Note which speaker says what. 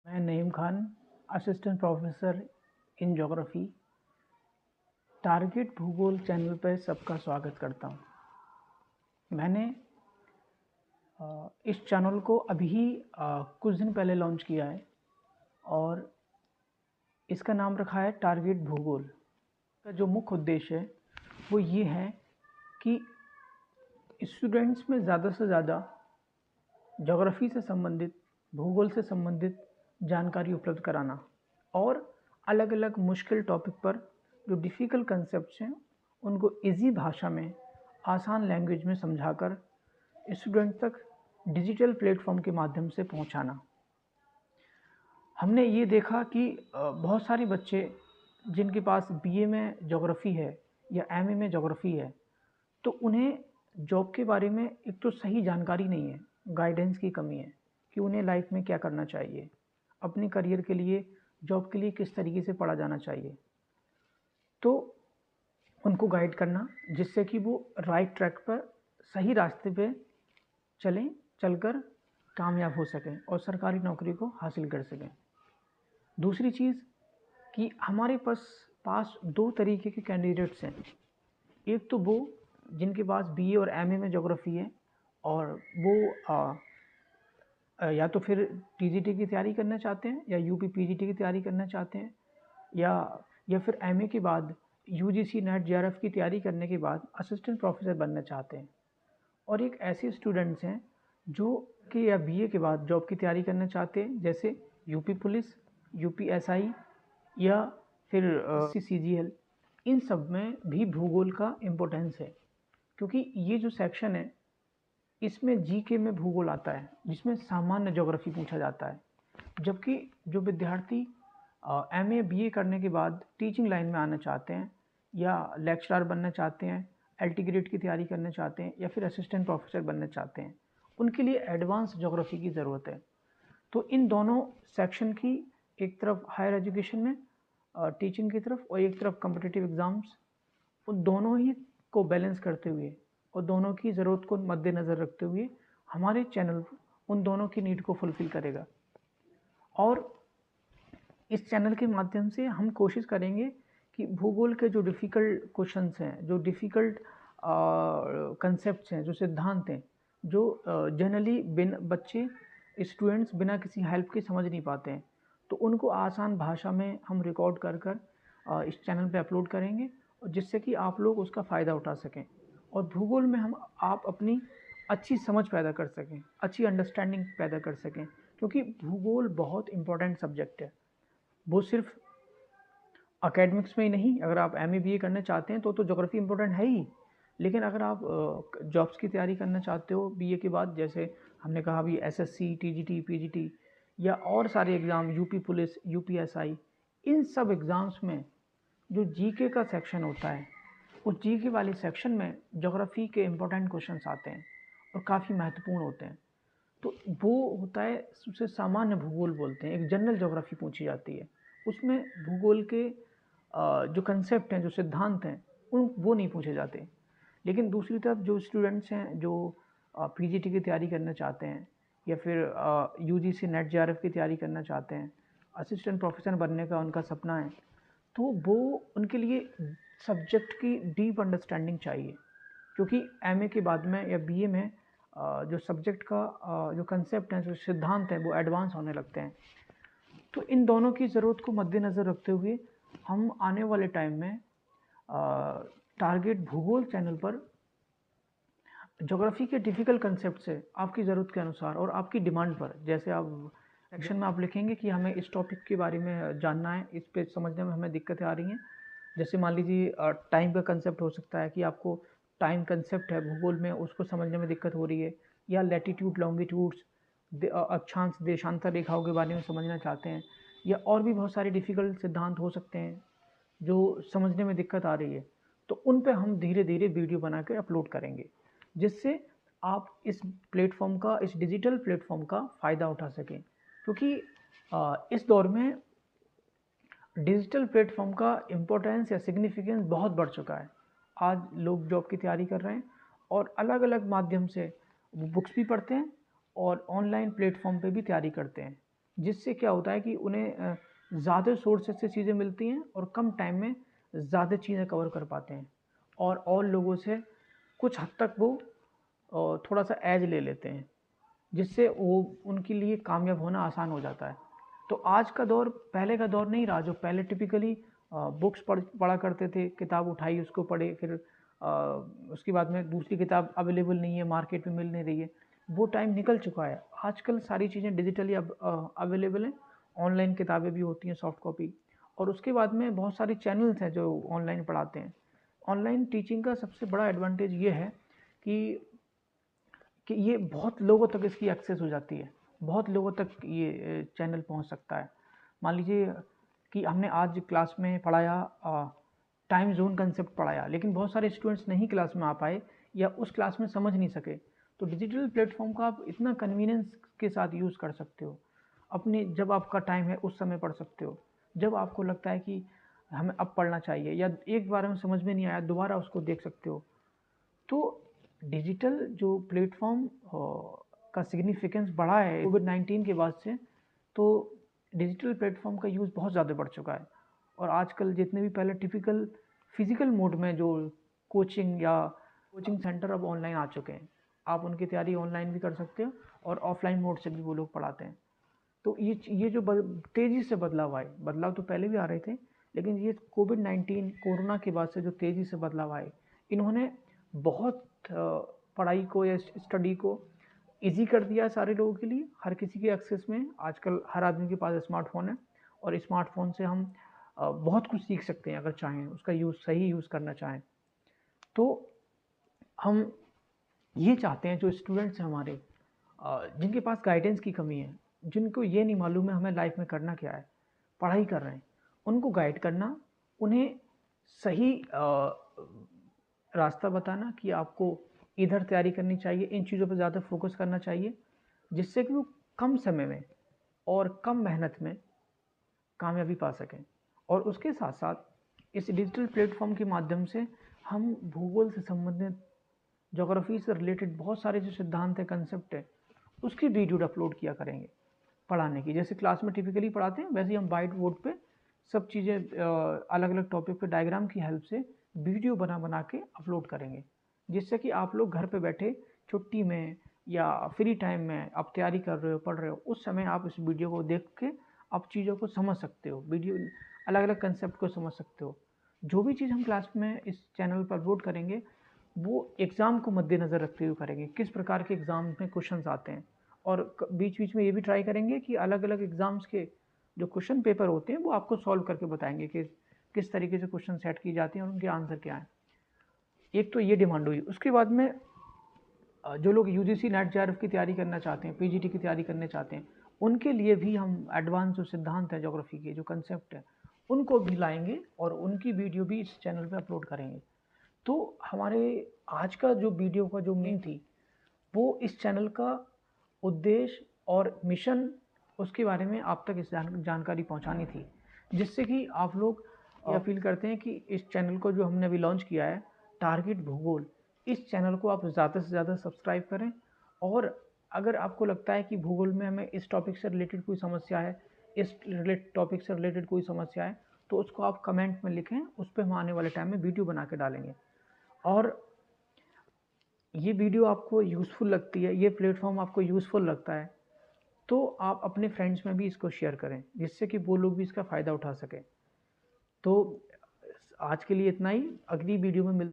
Speaker 1: मैं Naeem Khan, assistant professor in geography, target भूगोल channel पर सबका स्वागत करता हूँ। मैंने इस चैनल को अभी कुछ दिन पहले लॉन्च किया है और इसका नाम रखा है टारगेट भूगोल। का जो मुख्य उद्देश्य है वो ये है कि स्टूडेंट्स में ज़्यादा से ज़्यादा ज्योग्राफी से संबंधित, भूगोल से संबंधित जानकारी उपलब्ध कराना और अलग अलग मुश्किल टॉपिक पर जो डिफ़िकल्ट कंसेप्ट्स हैं उनको इजी भाषा में, आसान लैंग्वेज में समझाकर स्टूडेंट तक डिजिटल प्लेटफॉर्म के माध्यम से पहुंचाना। हमने ये देखा कि बहुत सारे बच्चे जिनके पास बीए में ज्योग्राफी है या एमए में ज्योग्राफी है, तो उन्हें जॉब के बारे में एक तो सही जानकारी नहीं है, गाइडेंस की कमी है कि उन्हें लाइफ में क्या करना चाहिए, अपने करियर के लिए, जॉब के लिए किस तरीके से पढ़ा जाना चाहिए। तो उनको गाइड करना जिससे कि वो राइट ट्रैक पर, सही रास्ते पे चलकर कामयाब हो सकें और सरकारी नौकरी को हासिल कर सकें। दूसरी चीज़ कि हमारे पास दो तरीके के कैंडिडेट्स हैं। एक तो वो जिनके पास बीए और एमए में ज्योग्राफी है और वो या तो फिर टीजीटी की तैयारी करना चाहते हैं या यूपी पीजीटी की तैयारी करना चाहते हैं या फिर एमए के बाद यूजीसी नेट जेआरएफ की तैयारी करने के बाद असिस्टेंट प्रोफेसर बनना चाहते हैं। और एक ऐसे स्टूडेंट्स हैं जो कि या बीए के बाद जॉब की तैयारी करना चाहते हैं, जैसे यूपी पुलिस, यूपी एसआई या फिर सीजीएल। इन सब में भी भूगोल का इम्पोर्टेंस है क्योंकि ये जो सेक्शन है इसमें जीके में भूगोल आता है, जिसमें सामान्य ज्योग्राफी पूछा जाता है। जबकि जो विद्यार्थी एमए बीए करने के बाद टीचिंग लाइन में आना चाहते हैं या लेक्चरर बनना चाहते हैं, एलटी ग्रेड की तैयारी करना चाहते हैं या फिर असिस्टेंट प्रोफेसर बनना चाहते हैं, उनके लिए एडवांस ज्योग्राफी की ज़रूरत है। तो इन दोनों सेक्शन की, एक तरफ हायर एजुकेशन में टीचिंग की तरफ और एक तरफ कॉम्पिटिटिव एग्ज़ाम्स, उन दोनों ही को बैलेंस करते हुए और दोनों की ज़रूरत को मद्देनज़र रखते हुए हमारे चैनल उन दोनों की नीड को फुलफ़िल करेगा। और इस चैनल के माध्यम से हम कोशिश करेंगे कि भूगोल के जो डिफ़िकल्ट क्वेश्चंस हैं, जो डिफ़िकल्ट कंसेप्ट्स हैं, जो सिद्धांत हैं, जो जनरली बच्चे स्टूडेंट्स बिना किसी हेल्प के समझ नहीं पाते हैं, तो उनको आसान भाषा में हम रिकॉर्ड कर इस चैनल पे अपलोड करेंगे और जिससे कि आप लोग उसका फ़ायदा उठा सकें और भूगोल में आप अपनी अच्छी समझ पैदा कर सकें, अच्छी अंडरस्टैंडिंग पैदा कर सकें। क्योंकि भूगोल बहुत इम्पोर्टेंट सब्जेक्ट है। वो सिर्फ एकेडमिक्स में ही नहीं, अगर आप एमए बीए करना चाहते हैं तो ज्योग्राफी इम्पोर्टेंट है ही, लेकिन अगर आप जॉब्स की तैयारी करना चाहते हो बीए के बाद, जैसे हमने कहा अभी एसएससी, टीजीटी, पीजीटी या और सारे एग्ज़ाम, यूपी पुलिस, यूपीएसआई, इन सब एग्ज़ाम्स में जो जीके का सेक्शन होता है, उस जीके वाले सेक्शन में ज्योग्राफी के इम्पोर्टेंट क्वेश्चंस आते हैं और काफ़ी महत्वपूर्ण होते हैं। तो वो होता है, उसे सामान्य भूगोल बोलते हैं, एक जनरल ज्योग्राफी पूछी जाती है। उसमें भूगोल के जो कंसेप्ट हैं, जो सिद्धांत हैं, वो नहीं पूछे जाते। लेकिन दूसरी तरफ जो स्टूडेंट्स हैं जो पीजीटी की तैयारी करना चाहते हैं या फिर यूजीसी नेट जेआरएफ की तैयारी करना चाहते हैं, असिस्टेंट प्रोफेसर बनने का उनका सपना है, तो वो उनके लिए सब्जेक्ट की डीप अंडरस्टैंडिंग चाहिए। क्योंकि एमए के बाद में या बीए में जो सब्जेक्ट का जो कंसेप्ट है, जो सिद्धांत हैं, वो एडवांस होने लगते हैं। तो इन दोनों की ज़रूरत को मद्देनज़र रखते हुए हम आने वाले टाइम में टारगेट भूगोल चैनल पर ज्योग्राफी के डिफ़िकल्ट कंसेप्ट से आपकी ज़रूरत के अनुसार और आपकी डिमांड पर, जैसे आप सेक्शन में आप लिखेंगे कि हमें इस टॉपिक के बारे में जानना है, इस पे समझने में हमें दिक्कतें आ रही हैं। जैसे मान लीजिए टाइम का कंसेप्ट हो सकता है कि आपको टाइम कंसेप्ट है भूगोल में, उसको समझने में दिक्कत हो रही है, या लैटिट्यूड, लॉन्गिट्यूड्स, अक्षांश देशांतर रेखाओं के बारे में समझना चाहते हैं, या और भी बहुत सारे डिफ़िकल्ट सिद्धांत हो सकते हैं जो समझने में दिक्कत आ रही है। तो उन पे हम धीरे धीरे वीडियो बना के अपलोड करेंगे, जिससे आप इस प्लेटफॉर्म का, इस डिजिटल प्लेटफॉर्म का फ़ायदा उठा सकें। क्योंकि इस दौर में डिजिटल प्लेटफॉर्म का इम्पोर्टेंस या सिग्निफिकेंस बहुत बढ़ चुका है। आज लोग जॉब की तैयारी कर रहे हैं और अलग अलग माध्यम से वो बुक्स भी पढ़ते हैं और ऑनलाइन प्लेटफॉर्म पे भी तैयारी करते हैं। जिससे क्या होता है कि उन्हें ज़्यादा सोर्सेस से चीज़ें मिलती हैं और कम टाइम में ज़्यादा चीज़ें कवर कर पाते हैं और लोगों से कुछ हद तक वो थोड़ा सा एज ले लेते हैं, जिससे वो उनके लिए कामयाब होना आसान हो जाता है। तो आज का दौर पहले का दौर नहीं रहा, जो पहले टिपिकली बुक्स पढ़ा करते थे, किताब उठाई उसको पढ़े, फिर उसके बाद में दूसरी किताब अवेलेबल नहीं है, मार्केट में मिल नहीं रही है, वो टाइम निकल चुका है। आजकल सारी चीज़ें डिजिटली अब अवेलेबल हैं, ऑनलाइन किताबें भी होती हैं सॉफ्ट कॉपी, और उसके बाद में बहुत सारे चैनल्स हैं जो ऑनलाइन पढ़ाते हैं। ऑनलाइन टीचिंग का सबसे बड़ा एडवांटेज ये है कि ये बहुत लोगों तक इसकी एक्सेस हो जाती है, बहुत लोगों तक ये चैनल पहुंच सकता है। मान लीजिए कि हमने आज क्लास में पढ़ाया, टाइम जोन कंसेप्ट पढ़ाया, लेकिन बहुत सारे स्टूडेंट्स नहीं क्लास में आ पाए या उस क्लास में समझ नहीं सके, तो डिजिटल प्लेटफॉर्म का आप इतना कन्वीनियंस के साथ यूज़ कर सकते हो। अपने जब आपका टाइम है उस समय पढ़ सकते हो, जब आपको लगता है कि हमें अब पढ़ना चाहिए या एक बार में समझ में नहीं आया दोबारा उसको देख सकते हो। तो डिजिटल जो प्लेटफॉर्म का सिग्निफिकेंस बढ़ा है कोविड-19 के बाद से, तो डिजिटल प्लेटफॉर्म का यूज़ बहुत ज़्यादा बढ़ चुका है। और आजकल जितने भी पहले टिपिकल फिजिकल मोड में जो कोचिंग या कोचिंग सेंटर अब ऑनलाइन आ चुके हैं, आप उनकी तैयारी ऑनलाइन भी कर सकते हो और ऑफलाइन मोड से भी वो लोग पढ़ाते हैं। तो ये जो तेज़ी से बदलाव आए, बदलाव तो पहले भी आ रहे थे, लेकिन ये कोविड-19 कोरोना के बाद से जो तेज़ी से बदलाव आए, इन्होंने बहुत पढ़ाई को या स्टडी को ईज़ी कर दिया है सारे लोगों के लिए, हर किसी के एक्सेस में। आजकल हर आदमी के पास स्मार्टफ़ोन है और स्मार्टफ़ोन से हम बहुत कुछ सीख सकते हैं अगर चाहें, उसका सही यूज़ करना चाहें। तो हम ये चाहते हैं जो स्टूडेंट्स हैं हमारे, जिनके पास गाइडेंस की कमी है, जिनको ये नहीं मालूम है हमें लाइफ में करना क्या है, पढ़ाई कर रहे हैं, उनको गाइड करना, उन्हें सही रास्ता बताना कि आपको इधर तैयारी करनी चाहिए, इन चीज़ों पर ज़्यादा फोकस करना चाहिए, जिससे कि वो कम समय में और कम मेहनत में कामयाबी पा सकें। और उसके साथ साथ इस डिजिटल प्लेटफॉर्म के माध्यम से हम भूगोल से संबंधित, ज्योग्राफी से रिलेटेड बहुत सारे जो सिद्धांत है, कंसेप्ट है, उसकी वीडियो अपलोड किया करेंगे पढ़ाने की। जैसे क्लास में टिपिकली पढ़ाते हैं, वैसे ही हम वाइट बोर्ड पे सब चीज़ें अलग अलग टॉपिक पे डायग्राम की हेल्प से वीडियो बना बना के अपलोड करेंगे, जिससे कि आप लोग घर पे बैठे छुट्टी में या फ्री टाइम में आप तैयारी कर रहे हो, पढ़ रहे हो, उस समय आप इस वीडियो को देख के आप चीज़ों को समझ सकते हो, वीडियो अलग अलग कंसेप्ट को समझ सकते हो। जो भी चीज़ हम क्लास में इस चैनल पर अपलोड करेंगे, वो एग्ज़ाम को मद्देनज़र रखते हुए करेंगे, किस प्रकार के एग्ज़ाम में क्वेश्चंस आते हैं। और बीच बीच में ये भी ट्राई करेंगे कि अलग अलग एग्ज़ाम्स के जो क्वेश्चन पेपर होते हैं वो आपको सॉल्व करके बताएंगे कि किस तरीके से क्वेश्चन सेट की जाती हैं और उनके आंसर क्या हैं। एक तो ये डिमांड हुई। उसके बाद में जो लोग यूजीसी नेट जेआरएफ की तैयारी करना चाहते हैं, पीजीटी की तैयारी करना चाहते हैं, उनके लिए भी हम एडवांस जो सिद्धांत है ज्योग्राफी के, जो कंसेप्ट है, उनको भी लाएंगे और उनकी वीडियो भी इस चैनल पे अपलोड करेंगे। तो हमारे आज का जो वीडियो का जो मेन थी, वो इस चैनल का उद्देश्य और मिशन, उसके बारे में आप तक इस जानकारी पहुंचानी थी, जिससे कि आप लोग ये अपील करते हैं कि इस चैनल को जो हमने अभी लॉन्च किया है, टारगेट भूगोल, इस चैनल को आप ज़्यादा से ज़्यादा सब्सक्राइब करें। और अगर आपको लगता है कि भूगोल में हमें इस टॉपिक से रिलेटेड कोई समस्या है, इस टॉपिक से रिलेटेड कोई समस्या है, तो उसको आप कमेंट में लिखें, उस पर हम आने वाले टाइम में वीडियो बना के डालेंगे। और ये वीडियो आपको यूज़फुल लगती है, ये प्लेटफॉर्म आपको यूज़फुल लगता है, तो आप अपने फ्रेंड्स में भी इसको शेयर करें, जिससे कि वो लोग भी इसका फ़ायदा उठा सकें। तो आज के लिए इतना ही, अगली वीडियो में मिलते